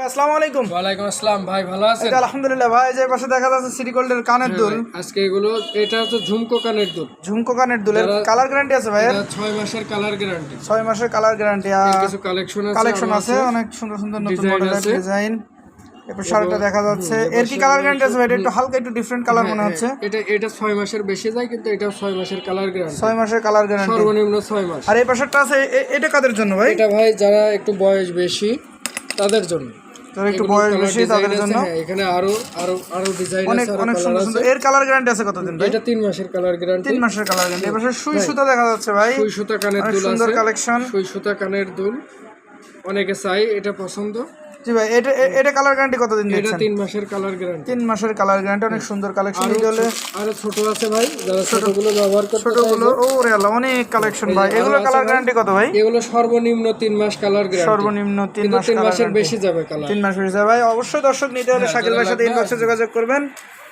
আসসালামু আলাইকুম। ওয়ালাইকুম আসসালাম ভাই, ভালো আছেন? আলহামদুলিল্লাহ ভাই। যে পাশে দেখা যাচ্ছে সিটি গোল্ডের কানের দুল। আজকে এগুলো এটা হচ্ছে ঝুমকো কানের দুল। ঝুমকো কানের দুলের কালার গ্যারান্টি আছে ভাই? 6 মাসের কালার গ্যারান্টি। 6 মাসের কালার গ্যারান্টি। কিছু কালেকশন আছে অনেক সুন্দর সুন্দর নতুন মডেলের ডিজাইন। এরপর শাড়িটা দেখা যাচ্ছে, এর কি কালার গ্যারান্টি আছে ভাই? এটা একটু হালকা একটু ডিফারেন্ট কালার মনে হচ্ছে। এটা 6 মাসের বেশি যায়, কিন্তু এটাও 6 মাসের কালার গ্যারান্টি। 6 মাসের কালার গ্যারান্টি, সর্বনিম্ন 6 মাস। আর এই পাশেরটা আছে, এটা কাদের জন্য ভাই? এটা ভাই যারা একটু বয়স বেশি তাদের জন্য। যারা একটু বয়স বেশি তাদের জন্য। এখানে আরো ডিজাইন আছে, অনেক সুন্দর সুন্দর। এর কালার গ্যারান্টি আছে কতদিন ভাই? এটা 3 মাসের কালার গ্যারান্টি। 3 মাসের কালার গ্যারান্টি। এর পাশে সুই সুতা দেখা যাচ্ছে ভাই। সুই সুতা কানের দুল আছে, সুন্দর কালেকশন। সুই সুতা কানের দুল অনেকে চাই, এটা পছন্দ। জি ভাই, এটা কালার গ্যারান্টি কতদিন দিচ্ছেন? এটা 3 মাসের কালার গ্যারান্টি। 3 মাসের কালার গ্যারান্টি। অনেক সুন্দর কালেকশন। আরো ছোট আছে ভাই, যারা ছোটগুলো ব্যবহার করতে চায়। ছোটগুলো ওরে আল্লাহ, অনেক কালেকশন ভাই। এগুলো কালার গ্যারান্টি কত ভাই? এগুলো সর্বনিম্ন 3 মাস কালার গ্যারান্টি। সর্বনিম্ন 3 মাস। 3 মাসের বেশি যাবে কালার। 3 মাস বেশি যাবে ভাই। অবশ্যই দর্শক নিতে হলে শাকিল ভাইয়ের সাথে ইনবক্সে যোগাযোগ করবেন।